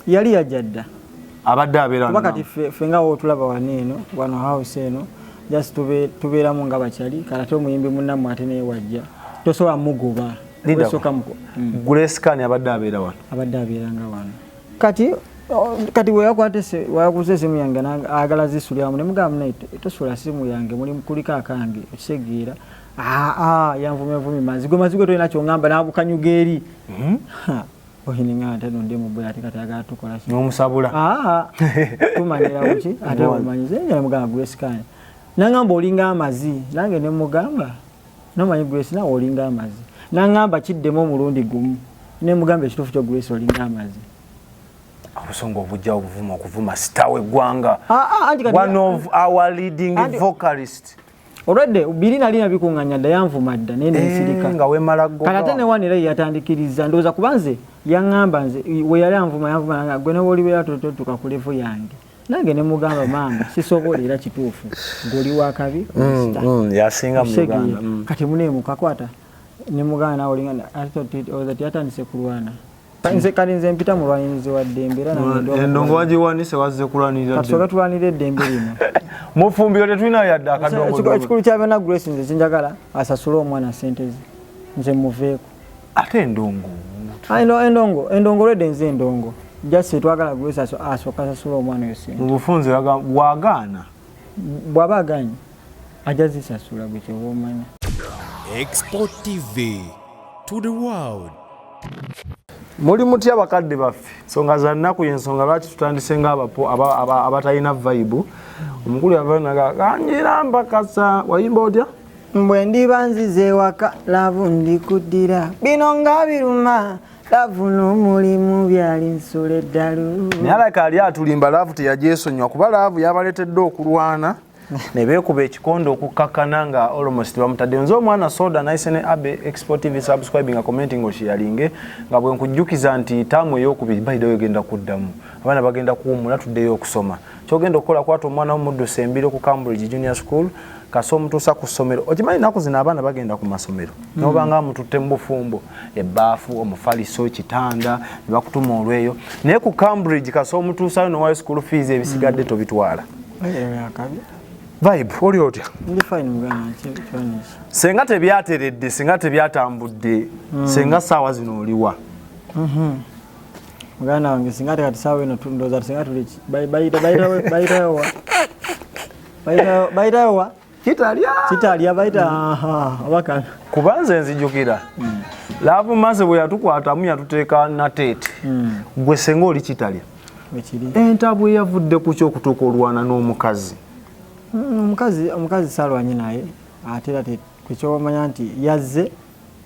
Yali yajadda. Abadde abeera nno. Wakati fenga otulaba waneeno, wano house eno, just tubeeramu nga bakyali, kalate omuyimbi munnamu ate naye wajja. Tosobola mugoba. Grace Khan abadde abeera wano. Abadde abeeranga wano. Kati weyakuza esimu yange agala zisulyamu ne mugamba naye tosobola simu yange mulimu kuliko akange okisegeera. Yanvumye mazigo tolina kyongamba n'abukanyuga eri. Ohininga ate nonde mu boya ate agala tukola ki. N'omusabula. Tumanyira uki ate omanyize ne mugamba Grace Khan. Nangamba olinga amazi nange ne mugamba nomanyi Grace na olinga amazi. Nangamba kiddemu omulundi gumu ne mugamba ekituufu kyo Grace olinga amazi. Abusongo obujja okuvuma star w'eggwanga. One of our leading vocalist. Already biri nali nabikunganya dda yanvuma dda nene nsirika. Nga wemala ggoba. Kala tene wanira yatandikiriza ndoza kubanze yangamba nze we yali yanvuma nga gwe ne woli bya tuka ku level yange. Nange ne mugamba mama sisobola era kituufu. Ngoli wa kabi. Yasinga mu Uganda. Kati mune mukakwata ne muganda nawe lingana ati yatandise kulwana. Nze kali nze mpita mu lwanyirizi wa ddembe era nange endongo wagiwanise wazze kulwanirira ddembe. Kasoka tulwanira eddembe lino. Mufumbiro tetulina yadde akadongo. Ekikulu kya bena Grace nze kinjagala asasule omwana sente ze. Nze muveeko. Ate endongo. Endongo lwedde nze endongo. Just twagala Grace asooka asasule omwana oyo sente. Mu bufunze bwagaana. Bw'aba aganye ajja zisasula gwe ky'oba omanya. Export TV to the world. Muli mutya bakadde baffe. Ensonga za nnaku y'ensonga lwaki tutandise abatalina Vybs. Omukulu yavanaga kanjira mbakasa wayimba otya? Mbwe ndiba nzize waka lavu ndikuddira bino nga biruma lavu n'omulimu byali nsula eddalu. Naye alaka ali atulimba lavu teyagyesonyiwa kuba lavu yabaletedde okulwana. Ne beekuba ekikonde okukakkana nga almost bamutadde. Nze omwana soda nayise ne Abe Export TV subscribing nga commenting oshiyalinge nga bwe nkujjukiza nti taamu ey'okubiri bayida yogenda kuddamu. Abaana bagenda kuwummula tuddeyo okusoma. Kyogenda okukola kwata omwana w'omuddo Sembiro ku Cambridge Junior School kaso omutuusa ku ssomero. Okimanyi nnaku zino abaana bagenda ku masomero. N'obanga mututte mu bufumbo ebbaafu omufaliso ekitanda ne bakutuma olweyo. Naye ku Cambridge kaso omutuusayo n'owayo school fees ebisigadde tobitwala. Vybs oli otya? Ndi fine mugana kyonisi. Senga tebyateredde, senga tebyatambudde, senga saawa zino oliwa. Mugana wange singa kati saawa eno tundoza senga tuli baitawa Kitalya baita abakana. Kubanze nzijukira. Laavu maze bwe yatukwatamu yatuteeka nateete. Gwe senga oli Kitalya. Entabwe yavudde ku ky'okutuuka olwana n'omukazi. Omukazi salwanye naye ate era kukyomanya nti yazze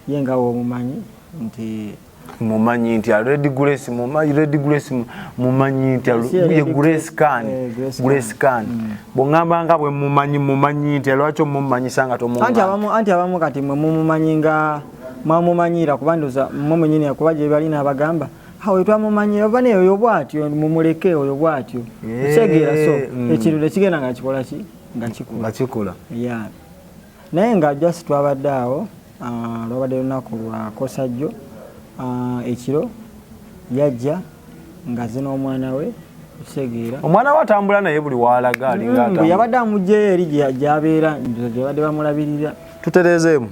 yenga omumanyi nti mumanyi nti Red Grace mumanyi nti ye Grace Khan bongamba nga bwe mumanyi nti lwaki mumanyisa nga tomumanyi anti abamu kati mwe mumumanyi nga mwamumanyira kubanduza mmwe nyine kuba gye bali n'abagamba hawe twamumanyira oba ne oyo bwatyo mumuleke oyo bwatyo segera so ekirule kigenda nga kikola ki nga kikola naye nga just twabadde awo lwabadde lunaku lwa kosajjo ekiro yajja nga ze n'omwana we segera omwana we atambula naye buli walaga alinga atambula yabadde amugjeyo eri gy'abeera gyabadde bamulabirira tutereezeemu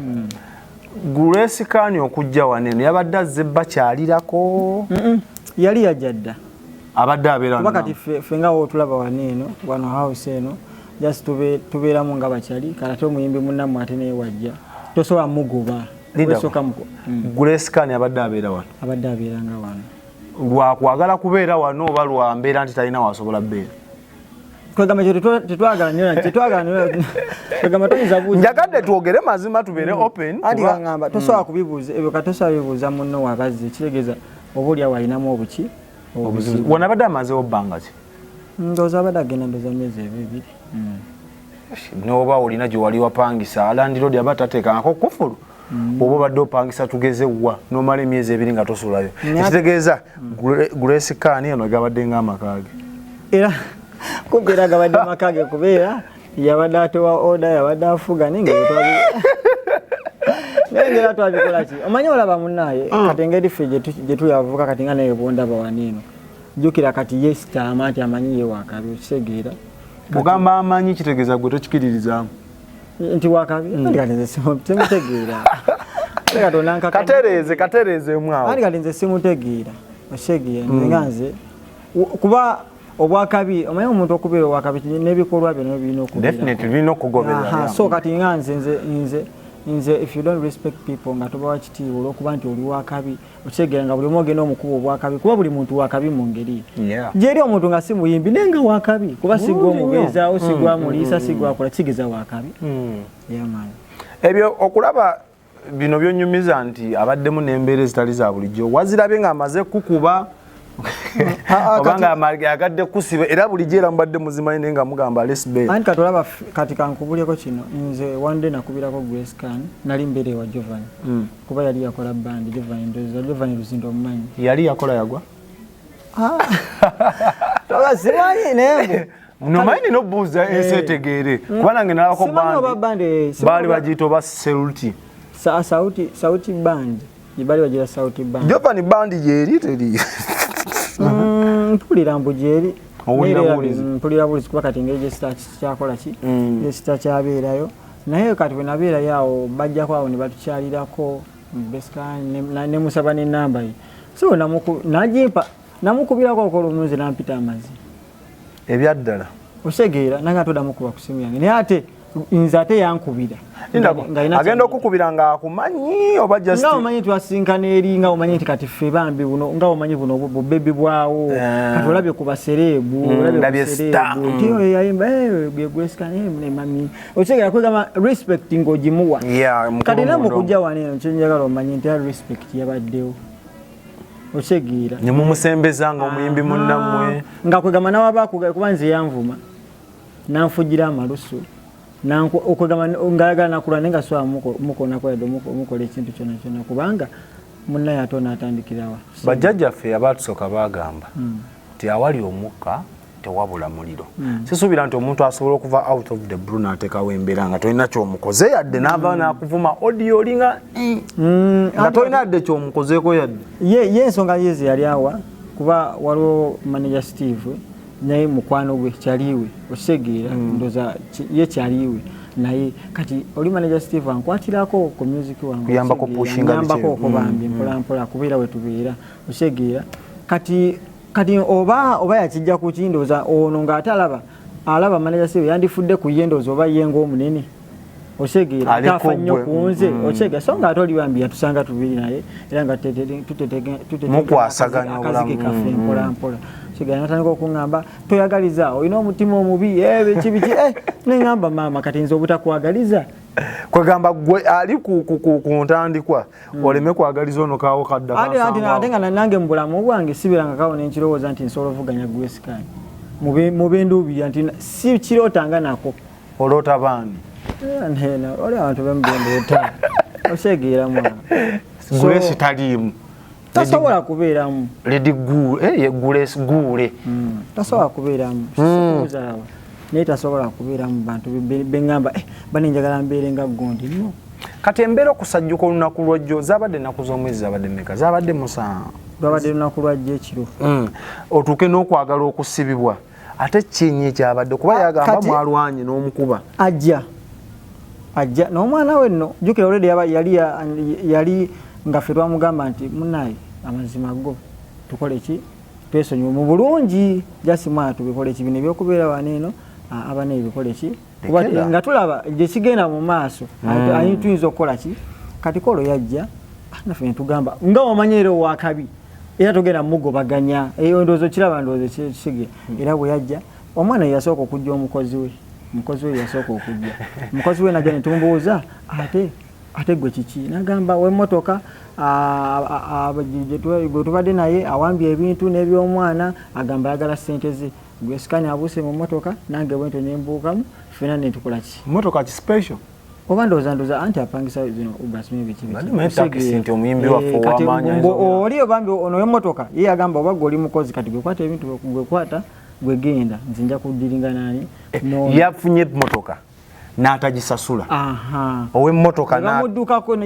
Grace Khan okujja waneno yabadde azze bakyalirako yali yajja dda abadde abeera kuba kati fenga otulaba waneeno wano house eno just tubeeramu nga bakyali kalate omuyimbi munnamu ate naye wajja tosobola mugoba Grace Khan abadde abeera wano abadde abeeranga wano lwakwagala kubeera wano oba lwa mbeera nti talina wasobola bbeera twagamba kyo tetwagala njagadde twogere mazima tubeere open anti kangamba tosobola kubibuuza ebyo katosobola bibuuza munno wabazze kitegeeza oba oli awo alinamu obuki wano abadde amazeewo bbanga ki ndowooza abadde agenda ndowooza myezi ebibiri n'oba olina gye wali wapangisa alandirodi aba tateekangako kufulu oba obadde opangisa tugeze wa n'omala emyezi ebiri nga tosulayo ekitegeeza Grace Khan eno gabadde ng'amakaage era kumpi era gabadde makage kubeera yabadde atowa order yabadde afuga twabikola ki omanyi olaba munnaye kati engeri ffe gye tuyavuka kati nga naye bondaba waneno jukira kati yesta amati amanyiye wakabi okisegeera bugamba amanyi kitegeeza gwe tokikiririzamu nti wakabi kati simutegeera katereeze mwawo kati nze simutegeera okisegeera nze kuba obwakabi omanyi omuntu okubeera obwakabi n'ebikolwa byo birina okugoberera so kati nga nze if you don't respect people nga tobawa kitiibwa olwokuba nti oli wakabi okisegeera nga buli omu ogenda omukuba obwakabi kuba buli muntu wakabi mu ngeri gyeri omuntu nga si muyimbi naye nga wakabi kuba sigwa omugezaawo sigwa muliisa sigwa akola kigeza wakabi ebyo okulaba bino byonyumiza nti abaddemu n'embeera ezitali za bulijjo wazirabye ng'amaze kukuba obanga agadde kusiba era bulijjo era mubadde muzimanyi naye nga mugamba lesbe anti katolaba kati kankubulyeko kino nze wande nakubirako Grace Can nali mbeere wa Giovanni kuba yali yakola bandi Giovanni Luzindo omumanyi yali yakola yagwa simanyi naye nomanyi nina obuuza ensi etegeere kuba nange nalako bandi baali bagiyita oba seruti sauti band yibali bagira sauti band Giovanni bandi yeri teri mpulira mbu gyeri mpulira bulizi kuba kati engeri kyakola ki gesita kyabeerayo naye kati bwe nabeerayo awo bajjako awo ne batukyalirako ne musaba n'ennamba ye so nagimpa namukubirako okolumuzi nampita amazi ebyaddala osegeera nange atodamu kuba ku simu yange naye ate nze ate yankubira agenda okukubira nga akumanyi oba just nga omanyi twasinkana eri nga omanyi nti kati ffe bambi buno nga omanyi buno bubebi bwawo kati olabye ku basereebu olabye ku basereebu nti oyo yayimba gwesika mami okitegera kwegamba respect ng'ogimuwa kati era mukujja wano eno kyenjagala omanyi nti respect yabaddewo okitegera ne mumusembeza nga omuyimbi munnammwe nga kwegamba nawabakuga kuba nze yanvuma nanfugira amalusu okwegamba ngayagala nakula nenga swa mukona kwado mukola ekintu kyona kyona kubanga munnaye atona atandikirawa bajjajjaffe abatusooka bagamba nti awali omukka tewabula muliro sisuubira nti omuntu asobola okuva out of the blue n'ateekawo embeera nga tolina kyomukoze yadde n'ava n'akuvuma audio olinga nga tolina yadde kyomukozeeko yadde ye ensonga yeze yali awa kuba waliwo manager Steve naye mukwano gwe kyaliwe okisegeera ndoza ye kyaliwe naye kati oli manager Steve ankwatirako ku music wangu kuyambako pushinga yambako okubambi mpola kubeera we tubeera okisegeera kati oba yakijja ku kindoza ono ng'alaba manager Steve yandifudde ku yendoza oba yengo omunene okisegeera atafa nnyo ku nze okisegeera so nga ate oli bambi yatusanga tubiri naye era nga mukwasaganya obulamu kafe mpola sigana natandika okuŋŋamba toyagaliza olina omutima omubi kibiki neŋŋamba maama kati nze obutakwagaliza kwegamba gwe ali ku ntandikwa oleme kwagaliza ono kaawo kadda ate nga nange mu bulamu bwange sibiranga kawo nenkirowooza nti nsobola ovuganya Grace Can mube nduubirira nti si kirootanga nako oloota baani oli abantu bemubendeeta osegeera mwana Grace taliimu tasobola kubeeramu Lady Grace Gule tasobola kubeeramu sikuzaawa naye tasobola kubeeramu bantu beŋŋamba banenjagala mbeere nga gondi no kati embeera okusajjuka olunaku lwajjo zaabadde ennaku z'omwezi zaabadde mmeka zaabadde musanvu lwabadde lunaku lwajjo ekiro otuuke n'okwagala okusibibwa ate kinyi ekyabadde kuba yagamba mwalwanye n'omukuba ajja n'omwana we nno jjukira oledi yali nga ffe twamugamba nti munaye amazima go tukole ki twesonyiwe mu bulungi jasimwana tubikole ki bino ebyokubeera wano eno abana ebikole ki nga tulaba gyekigenda mu maaso ani tuyinza okukola ki kati kolo yajja naffe netugamba nga omanyire owakabi era togenda mugobaganya ndowooza kiraba ndowooza kisige era bwe yajja omwana yasooka okujja omukozi we yasooka okujja omukozi we najja netumubuuza ate gwe kiki nagamba wemmotoka gwe tubadde naye awambye ebintu n'ebyomwana agamba ayagala ssente ze Grace Can abuuse mu mmotoka nange bwento nembuukamu fena netukola ki mmotoka ki special oba ndowooza anti apangisa zino ubasmibikibinti omuyimbi waffe ow'amaanyi oli obambi ono wemmotoka ye yagamba oba gwe oli mukozi kati gwekwata ebintu gwekwata gwegenda nze nja kuddiringa nani yafunye mmotoka n'atagisasula ow'emmotoka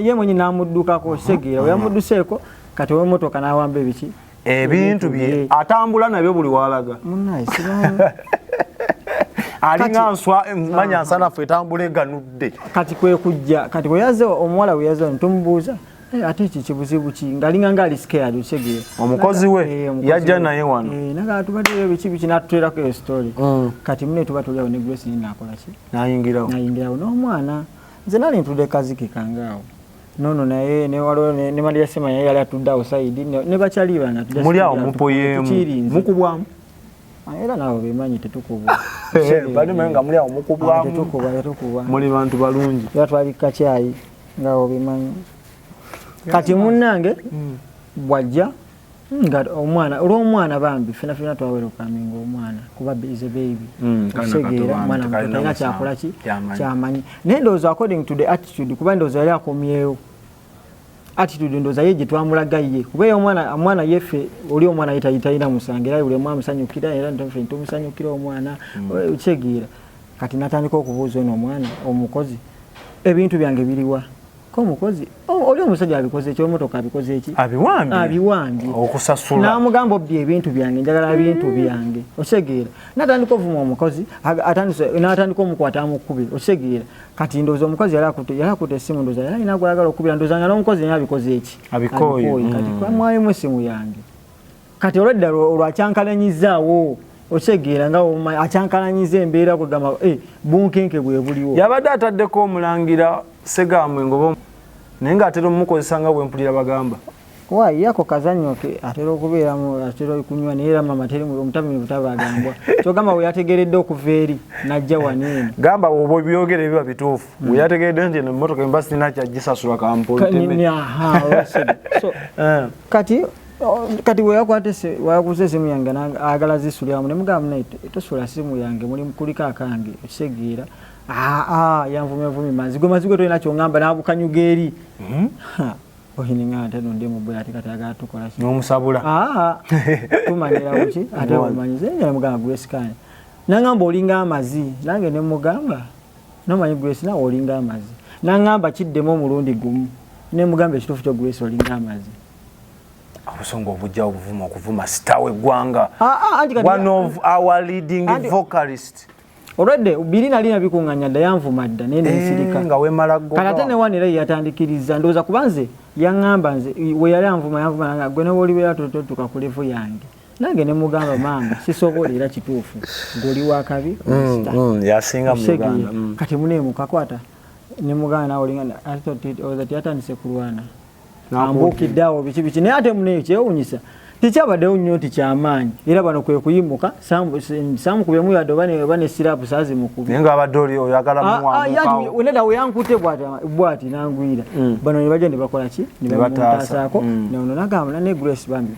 ye mwenye n'amuddukako segeera weyamudduseeko kati ow'emmotoka n'awamba ebiki ebintu bye atambula nabyo buli walaga munnaye alinga nswa manya nsanafu etambula eganudde kati kwe kujja kati bwe yaze omuwala bwe yaze ntumubuuza ate iki kibuzibu ki ngalinga ngali scared uchegeera omukozi we yajja naye wano naga tubadde biki biki natuterako iyo story kati mune tuba tuliawo ne Grace ni nakola ki nayingirawo n'omwana nze nali ntude kaziki kangaawo nono naye ne waliwo ne Maria Sema yali atudde awo side ne bakyali bana muli awo mupoyemu mukubwamu era nawe bemanyi tetukubwa bali menga muli awo mukubwamu tetukubwa muli bantu balungi yatwalika kyayi ngawo bemanyi kati munnange bwajja nga omwana olw'omwana bambi fena twawera okaminga omwana kuba is a baby kusegeera mwana mutayina kyakola ki kyamanyi naye ndowooza according to the attitude kuba ndowooza yali akomyewo attitude ndowooza ye gye twamulaga ye kuba omwana yeffe oli omwana yitayina musange era buli omwana musanyukira era ntomusanyukira omwana kyegeera kati natandika okubuuza ono omwana omukozi ebintu byange biriwa komukozi oli omusajja abikoze ekyomotoka abikoze eki abiwambye okusasula namugamba obbi ebintu byange njagala ebintu byange okisegeera natandika ovuma omukozi natandika omukwata amukubira okisegeera kati ndowooza omukozi yali akutte essimu ndowooza yali alina gwayagala okubira ndowooza nga n'omukozi naye abikoze eki abikooyi kati kwamwayimu essimu yange kati olwedda olwakyankalanyizaawo okisegeera nga akyankalanyiza embeera kwegamba bunkenke bwe buliwo yabadde ataddeko omulangira Segamwe ngobo naye ng'atera omukozesa nga bwe mpulira bagamba waayi yako kazannyo ke atera okubeeramu atera okunywa naye era mama teri omutamivu butabagambwa kyogamba bwe yategeredde okuva eri najja waneeno gamba oba byogera ebiba bituufu bwe yategeredde nti emmotoka emba sirina kyagisasula kampoliteme kati bwe yakuza esimu yange agala zisulyamu ne mugamba naye tosula simu yange muli kuliko akange okisegeera yanvumyavumi mazigwe tolina kyongamba nabukanyuga eri oyininga ate nonde mubwe ate kati agala tukola ki n'omusabula tumanyira kuki ate omanyize njala mugamba Grace kane nangamba olinga amazi nange ne mugamba nomanyi Grace nawe olinga amazi nangamba kiddemu omulundi gumu ne mugamba ekituufu kyo Grace olinga amazi obusonga obujja okuvuma star w'eggwanga one of our leading vocalist olwedde biri nali nabikuŋŋanya dda yanvuma dda naye nensirika nga wemala ggoba kati ate ne wanera yatandikiriza ndowooza kuba nze yaŋŋamba nze we yali anvuma nga gwe newe olibeera totuuka ku levo yange nange ne mugamba maama sisobola era kituufu ng'oli wakabi yasinga muganda kati muneemukakwata ne mugamba nawe olinga olowooza tiyatandise kulwana ambuukidde awo biki biki naye ate muneeyo kyewuunyisa tikyabaddewo nnyo nti kyamaanyi era bano kwe kuyimuka samukubemu yadde oba ne sirapu saazimukubi naye ng'abadde oli oyagala muwamukawo nedda we yankute bwati nangwira bano ne bajja ne bakola ki ne bamutasaako nono nagamba ne Grace bambi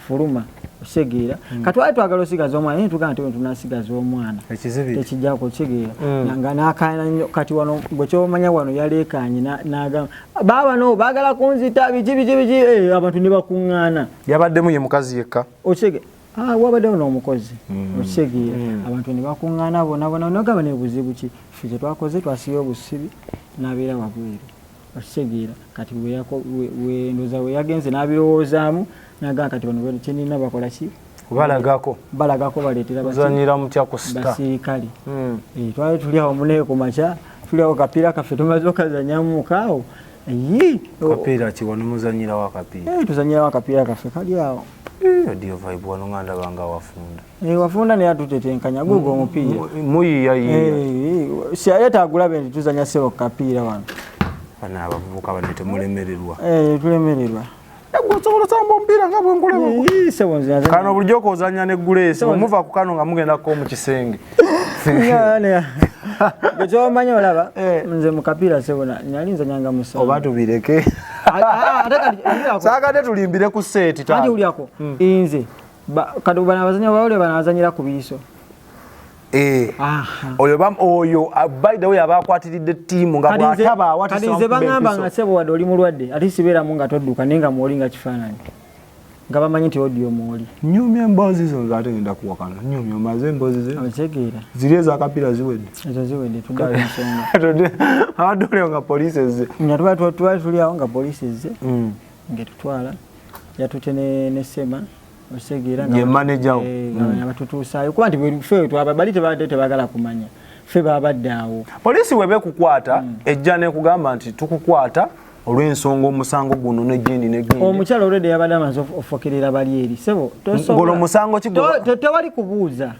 fuluma okisegeera kati wali twagala osigaza omwana naye tugamba nti tunasigaza omwana tekijjako okisegeera nga nakana nnyo kati wano bwe kyomanya wano yaleekaanye n'agamba baabano baagala kunzita biki abantu ne bakuŋŋaana yabaddemu ye mukazi yekka okisegeera wabaddewo n'omukozi okisegeera abantu ne bakuŋŋaana bonabona nogamba nebuzibu ki ffe kye twakoze twasiba obusibi n'abeera wabweru okisegeera kati ndowooza we yagenze n'abirowoozaamu nagamba kati bano kyenina bakola ki balagako baleetera bazanyira mutya ku sta basirikale twali tuli awo munaye ku makya tuli awo kapiira kaffe tumaze okazanyamu mukaawo kapiira ki wano muzanyirawo akapiira tuzanyirawo akapiira kaffe kali awo odiyo Vibe wano nga ndabanga wafunda wafunda naye atutetenkanya gugo omupiira muyiyayiya siyaleta agulabe nti tuzanya sebo ku kapiira wano bana abavubuka bano temulemererwa tulemererwa osobola samba omupiira nga bwenkulaba kano bulijjo kozanya ne Grace omuva ku kano nga mugendako mu kisenge ekyomanya olaba nze mu kapiira sebona nali nzanyanga musa oba tubireke saakadde tulimbire ku seeti ati ulyako nze kati bano abazanya bawole bano abazanyira ku biiso oyo by the way abakwatiridde ttiimu nga bw'ataba awatisa nze bagamba nga sebo wadde oli mulwadde ate sibeeramu nga todduka naye nga mwoli nga kifaananyi nga bamanyi nti odiyo mwoli nyumya emboozi zo ng'ate ngenda kuwakana nyumya omaze emboozi ze otegeera ziri ezakapiira ziwedde ezo ziwedde tudde ku nsonga abadde olio nga poliisi ezze nga tuba tuli awo nga poliisi ezze ngetutwala yatute ne Sema osegira ye manager abatutuusayo kuba nti ffe bali tebagala kumanya ffe babadde awo poliisi webekukwata ejja nekugamba nti tukukwata olw'ensonga omusango guno negindi omukyala olwedde yabadde amaze ofokirira bali eri sebo ngolo omusango tewali kubuuza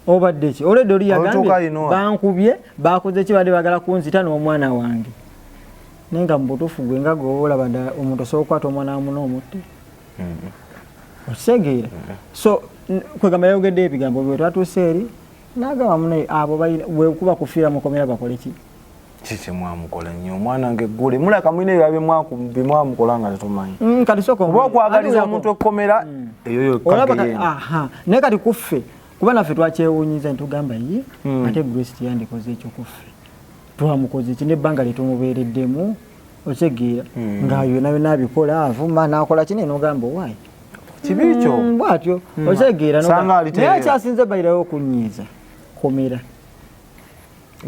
obadde ki olwedde oli yagambye bankubye bakoze kibadde bagala kunzita n'omwana wange nenga mu butuufu gwe nga gweolaba omuntu osobola okukwata omwana wamu n'omutte okisegeera so kwegamba yayogedde ebigambo bwe twatuuse eri n'agamba munaye abo bwekuba kufiira mukomera bakole ki kiki mwamukola nnyo omwana nge gule mulaka mwine ebyo bimwamukola nga tetumanyi kati soko oba okwagaliza omuntu ekkomera eyo yokkageyeeno naye kati kuffe kuba naffe twakyewuunyiza ntitugamba ye ate Grace teyandikoze ekyo kuffe twamukoze eki n'ebbanga lyetumubeereddemu okisegeera ngaayo byonna abikola avuma n'akola kine n'ogamba owaayi kibi ekyo bwatyo okisegeera naye akyasinze bayirayo okunyiiza komera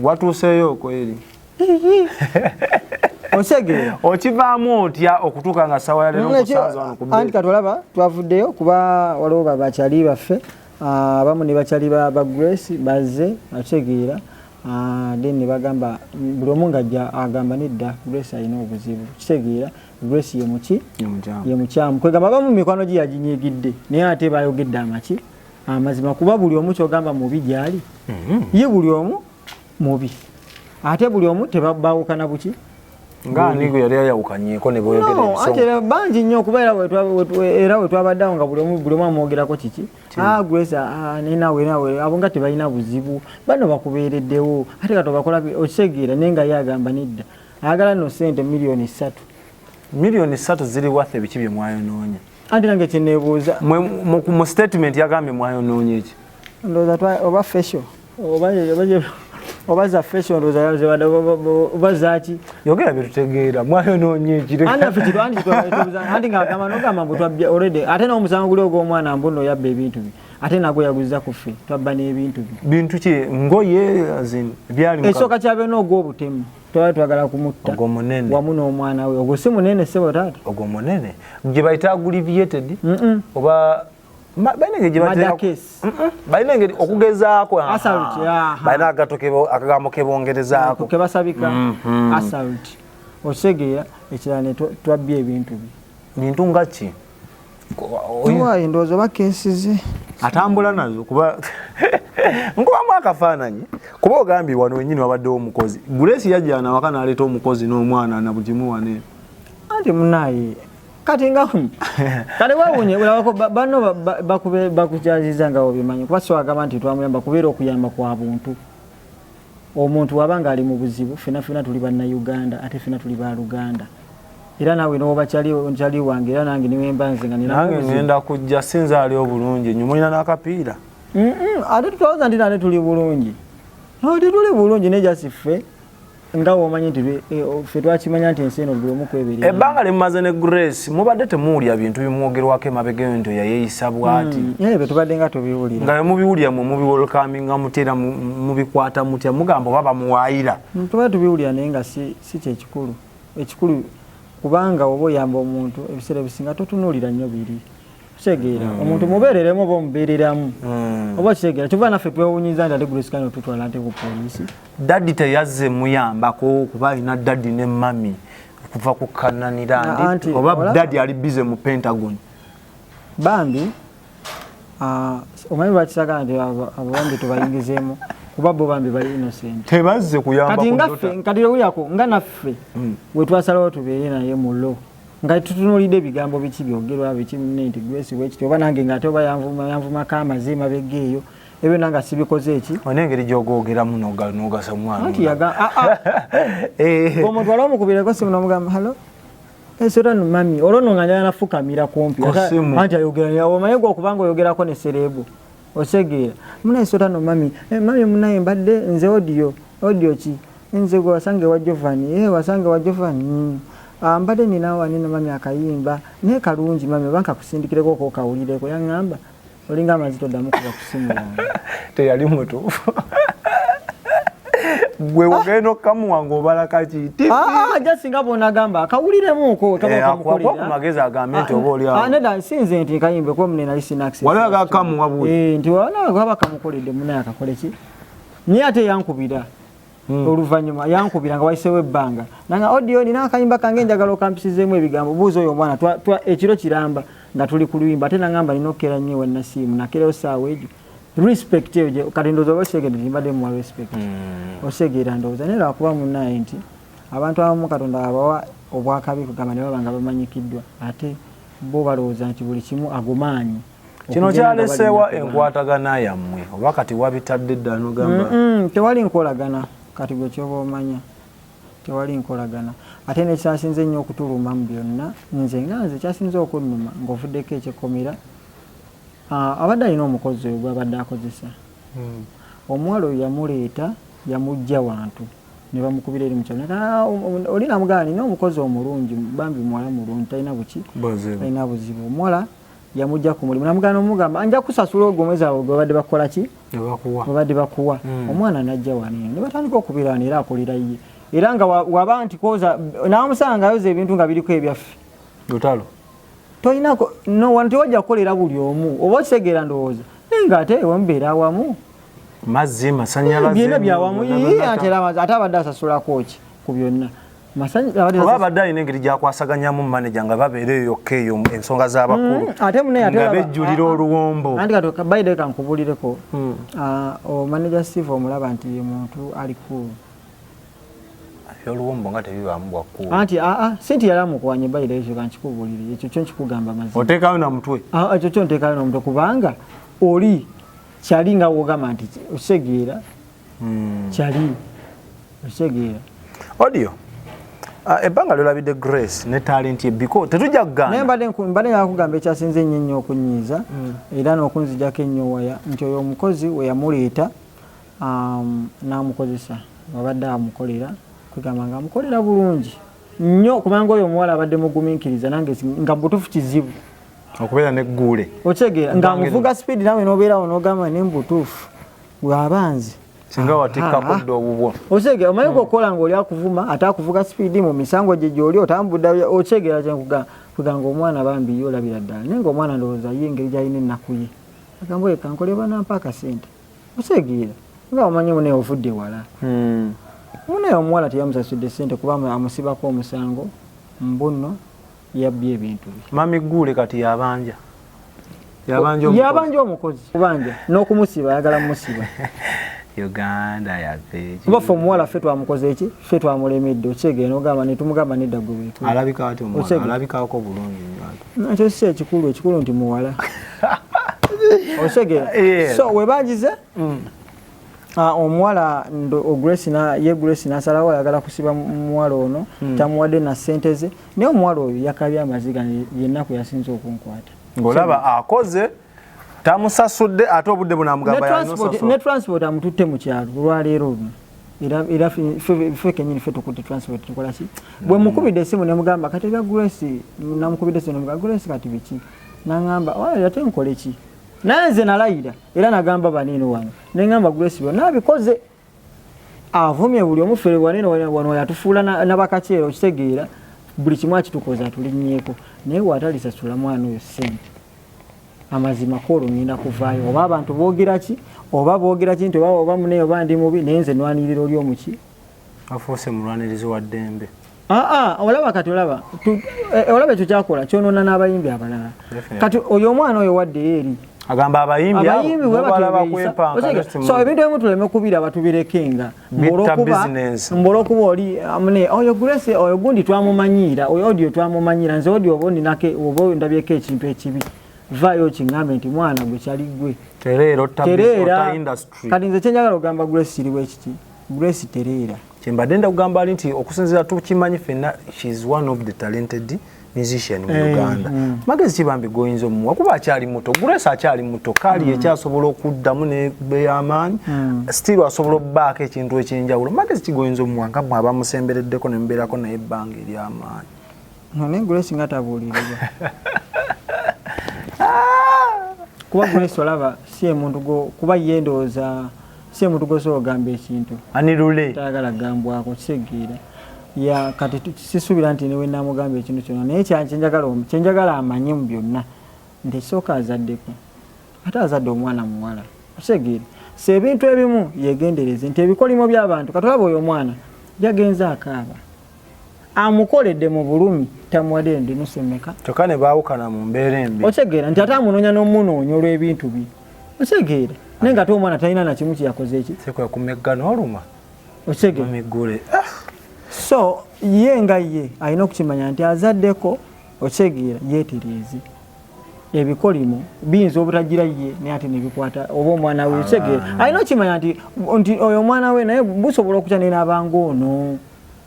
watuuseeyo okweri okisegeera okivaamu otya okutuuka nga sawa yaleero nkusanze wano ku anti kati olaba twavuddeyo kuba waliwo bakyali baffe abamu ne bakyali ba Grace bazze akitegeera then ne bagamba buli omu ng'ajja agamba nedda Grace alina obuzibu kitegeera Grace ye mukyamu kwegamba abamu mikwano gye yaginyiigidde naye ate bayogedde amazima kuba buli omu kyogamba mubi gyali ye buli omu mubi ate buli omu tebabawukana buki ngaanigo yali ayawukanyeeko ne boyogera bangi nnyo kuba era wetwabaddeawo nga buli omu amwogerako kiki Grace nenawe abo nga tebalina buzibu bano bakubeereddewo ate kati obakola okisegeera naye nga ye agamba nedda ayagala nno sente miliyoni 3 miliyoni 3 ziri wathe biki bye mwayonoonya anti nange kyeneebuuza mu statement yagambye mwayonoonya eki ndowooza oba fashion oba za fashion oba zaki yogera byetutegeera mwayonoonya ekire anti ng'agamba nogamba mbu twabbya already ate n'omusango guli ogw'omwana mbu nno yabba ebintu bye ate nagwe yaguza ku ffe twabba n'ebintu bye bintu ki ngoye byali ekisooka kyabeena ogw'obutemu twali twagala kumutta wamu n'omwana we ogwo si munene ssebo taata ogwo munene gye bayita aggreviated oba balina engeri okugezaako balina akagambo kebongerezaako kebasabika assault okisegeera ekirala ne twabbya ebintu bye bintu nga ki owayi ndowooza oba keesize atambula nazo kuba nkubamu akafaananyi kuba ogambye wano wenyini wabaddewo omukozi Grace yajja nawaka n'aleeta omukozi n'omwana na bugimu wane anti munaye kati nga kale wawunye bano bakukyaziza nga obimanyi kuba siwagamba nti twamuyamba kubeera okuyamba kwa buntu omuntu wabanga ali mu buzibu fena tuli bannayuganda ate fena tuli baluganda era nawe noba kyali wange era nange niwemba nze nga nange ngenda kujja sinza ali obulungi nyumulina n'akapiira ate tutwaza nti nane tuli bulungi tuli bulungi nejasiffe nga womanyi nti ffe twakimanya nti ensi eno buli omu kweberera ebbanga limumaze ne Grace mubadde temuwulya bintu bimwogerwako emabegeyo nti yayeeyisa bw'ati bwe tubadde nga tubiwulira nga mubiwulya mubiwolkaminga mutera mubikwata mutya mugamba oba bamuwaayira tubadde tubiwulira naye nga si kyekikulu ekikulu kubanga oba oyamba omuntu ebiseera bisinga totunuulira nnyo biri kitegeera omuntu mubeereremu oba omubeereramu oba kitegeera kyova naffe twewunyiza nti ate Grace kano tutwala ate ku poliisi daddi teyazze muyambako kuba alina daddi ne mami okuva ku kananira ndi oba daddi ali bize mu Pentagon bambi omanyi bakisagala nti abawambi tubayingizeemu kuba bo bambi bali innocent tebazze kuyamba kati owuyako nga naffe wetwasalawo tubeere naye mulo nga tutunuulidde ebigambo biki byogerwa biki nti Grace wekiti oba nange ngaate oba yanvumako amazima begeeyo ebyo nanga sibikoze eki onengeri gyogogeramu nogasa omwana anti omuntu wali omukubireko simu nomugamba halo esotano mami olwo nga njala nafukamira kumpi anti ayogera omanyi gwe okubanga oyogerako ne serebu osegeera munaesotano mami mami munaye mbadde nze audio ki nze gwe wasange wa Jovani wasange wa Jovani mbadde ninawa nina mami akayimba naye kalungi mami oba nkakusindikireko okokawulireko yaŋŋamba olinga amazito ddamu kuba ku simu yange teyali mutuufu gwe ogenda okamuwa ng'obala kaki jasinga bonagamba akawuliremuko akuwa ku magezi agambe nti oba oliawo neda sinze nti nkayimbe kuba munena lisinaksi waliwo agakamuwa buli nti waba kamukoledde munaye akakoleki naye ate yankubira oluvannyuma yankubira nga wayiseewo ebbanga nanga audio nina akayimba kange njagala okampisizeemu ebigambo buuza oyo omwana ekiro kiramba nga tuli ku luyimba ate nagamba nina okukera nnyo wannasiimu nakerewo saawa egyo respect eyo kati ndowooza oba oseegedde timbadde muwa respect oseegeera ndowooza naye lwakuba munaye nti abantu abamu katonda abawa obwakabi kugamba ne baba nga bamanyikiddwa ate bo balowooza nti buli kimu agumaanyi kino kyaleseewa enkwatagana yammwe oba kati wabitadde ddala nogamba tewali nkolagana kati gwe kyoba omanya tewali nkolagana ate nekyasinze ennyo okutuluma mu byonna nze kyasinze okunnuma ng'ovuddeko ekyekomera abadde alina omukozi oyo gwabadde akozesa omuwala oyo yamuleeta yamujja wantu ne bamukubira eri mukyalo oli namugamba nina omukozi omulungi bambi muwala mulungi talina buki talina buzibu omuwala yamujja ku mulimu namugamba omugamba nja kusasula ogwo omwezi awo gwebadde bakola ki webadde bakuwa omwana najja waneno ne batandika okubirana era akolera ye era nga waba nti koza namusanga ayoza ebintu nga biriko ebyaffe lutalo toyinako no wantu wajja kukolera buli omu oba okisegeera ndowooza naye nga ate wamubeera awamu mazzi masanyalaze byonna byawamu ate abadde asasulako ki ku byonna oba abadde alina engeri gyakwasaganyamu manager nga babeera eyo yokka eyo ensonga z'abakulu nga bejjulira oluwombo anti kati bayide kankubulireko manager Steve omulaba nti ye muntu ali cool oluwombo nga tebibaamu bwakkulu anti sinti yali amukwanye bayide ekyo kankikubulire ekyo kyo nkikugamba mazima oteekayo na mutwe ekyo kyo nteekayo na mutwe kubanga oli kyali nga wogamba nti okisegeera kyali okisegeera audio ebbanga lyolabidde Grace ne talent ye biko tetujja kugamba naye mbadde yakugamba ekyasinze ennyo okunyiiza era n'okunzijjako ennyo waya nti oyo omukozi we yamuleeta n'amukozesa abadde amukolera kugamba nga amukolera bulungi nnyo kubanga oyo omuwala abadde mugumiikiriza nange nga butuufu kizibu okubeera negguule okitegeera nga amuvuga speed nawe n'obeerawo n'ogamba ne mbutuufu bw'abanzi singa watikkako dda obubwo okitegera omanyi okukola ng'oli akuvuma ate akuvuga speed mu misango gye gy'oli otambudda okitegera kuganga omwana bambi ye olabira ddala naye ng'omwana ndowooza ye engeri gy'alina ennaku ye agamba oyo kankole banampa akasente okitegeera nga omanyi munaye ovudde wala munaye omuwala teyamusasudde sente kuba amusibako omusango mbunno yabbye ebintu bye mami gguule kati yabanja omukozi kubanja n'okumusiba ayagala mumusiba Uganda yaffe kuba ffe omuwala ffe twamukoze eki ffe twamulemedde okitegeera n'ogamba ne tumugamba nedda gwe beetu alabika ati omwana alabikako bulungi nakyo si ekikulu nti muwala okitegeera so webanjize omuwala Grace n'asalawo ayagala kusiba muwala ono tamuwadde na ssente ze naye omuwala oyo yakabya amaziga yennaku yasinza okunkwata ng'olaba akoze tamusasudde ate obudde bunamugamba ne transport amututte mu kyalo olwaleero luno era ffe kenyini ffe tukutte transport tukola ki bwe mukubidde essimu nemugamba kati ebya Grace namukubidde essimu nemugamba Grace kati biki nangamba ate nkole ki naye nze nalayira era nagamba baneno wano nengamba Grace byonna abikoze avumye buli omufere wano yatufuula nabakakyero okitegeera buli kimu akitukoza atulinnyeeko naye waatalisasula mwana oyo ssente amazima kolo ngenda kuvaayo oba abantu boogera ki nti oba muneyo oba ndi mubi naye nze nwanirira oli omuki afuuse mulwanirizi wa ddembe olaba kati olaba ekyo kyakola kyonoona n'abayimbi abalala kati oyo omwana oyo waddeyo eri agamba abayimbi so ebintu ebimu tuleme kubiraba tubirekenga mbolwokuba oli oyo Grace oyo gundi twamumanyiira oyo audio twamumanyiira nze audio oba ndabyeko ekintu ekibi vayo kingambe nti mwana gwe kyali gwe tereera kati nze kyenjagala ogamba Grace kiriwo ekiti Grace tereera kyembadde ndakugamba ali nti okusinziira tukimanyi fenna she is one of the talented musician mu Uganda magezi kibambi goyinza omuwa kuba akyali muto Grace akyali muto kali ekyasobola okuddamu n'ebeyamaanyi still asobola obbaako ekintu ekyenjawulo magezi kigoyinza omuwa nga mmwe abamusembereddeko ne mubeerako naye ebbanga ery'amaanyi naye Grace nga tabuulirirwa kuba Grace olaba si emuntu kuba ye ndowooza sie mutugose ogamba ekintu anirule tayagala gambwako kitegeera ya kati sisubira nti niwe namugamba ekintu kyonna naye kyenjagala amanye mu byonna nti ekisooka azaddeko ate azadde omwana muwala kitegeera so ebintu ebimu yegendereze nti ebikolimo by'abantu katolaba oyo omwana yagenze akaaba amukoledde mu bulumi tamuwadde ndinusu mmeka kyokka ne baawukana mu mbeera embi otegeera nti ate amunoonya n'omunoonya olw'ebintu bye otegeera naye nga ate omwana talina na kimu kyeyakoze eki sekwe kumeggana oluma otegeera miggule so ye nga ye alina okukimanya nti azaddeko otegeera yeetereeze ebikolimo biyinza obutagira ye naye ate nebikwata oba omwana we otegeera alina okukimanya nti oyo omwana we naye busobola okutya nenabanga ono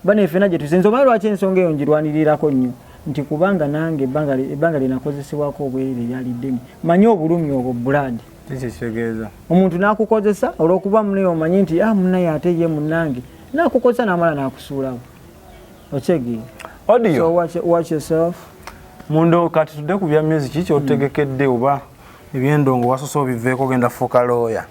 bane fena gye tuzenze omanyi lwaki ensonga eyo njirwanirirako nnyo nti kubanga nange ebbanga linakozesebwako obwerere lyaliddemi manyi obulumi obwo buladi kitegeeza omuntu nakukozesa olwokuba munaye omanyi nti munaye ate ye munange nakukozesa namala nakusuulawo otegeera so watch yourself mundo kati tudde ku bya music kyotegekedde oba ebyendongo wasoso biveeko genda fuka lawyer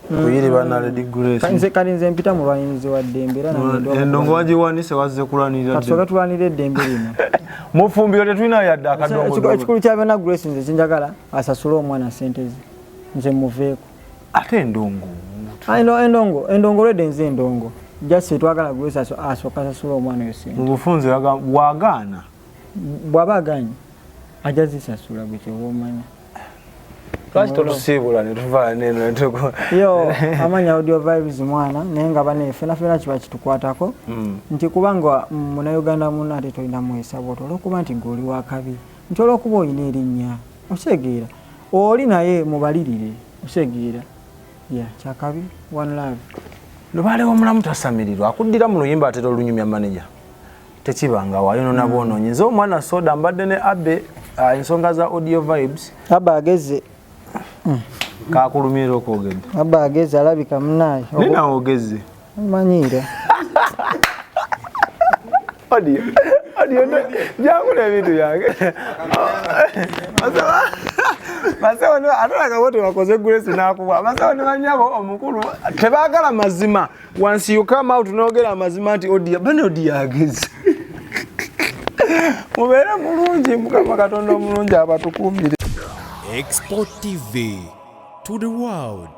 kuyiri bana Lady Grace kali nze mpita mu lwanyirizi wa ddembe era endongo wagiwanise wazze kulwanirira kati soka tulwanira eddembe lino mufumbiro tetulina yadde akadongo ekikulu kya bana Grace nze kinjagala asasule omwana sente ze nze muveeko ate endongo endongo lwedde nze endongo jasi twagala Grace asooka asasule omwana oyo sente mu bufunze bwagaana bw'aba aganye ajja zisasula bwe kyoba omanya lwaki totusiibula ne tuvaala neno yo amanya audio Vybs mwana naye nga bane fena kiba kitukwatako nti kubanga munauganda muno ate tolina muhesabota olwokuba nti gwe oli wakabi nti olwokuba olina erinnya otegeera oli naye mubalirire otegeera kyakabi one love lubaalewo omulamu tasamirirwa akuddira mu luyimba atera olunyumya manager tekibanga wayonona bwonoonyi nze omwana soda mbadde ne abe ensonga za audio Vybs aba ageze kakulumira okwogedde aba ageze alabika munaye nina ogeze manyiira audio jakula ebintu yange basawo atalaga bote wakoze Grace nakuwa basawo ne banyabo omukulu tebaagala mazima once you come out nogera amazima nti audio ageze mubeere mulungi mukama katonda omulungi abatukumbire Export TV to the world.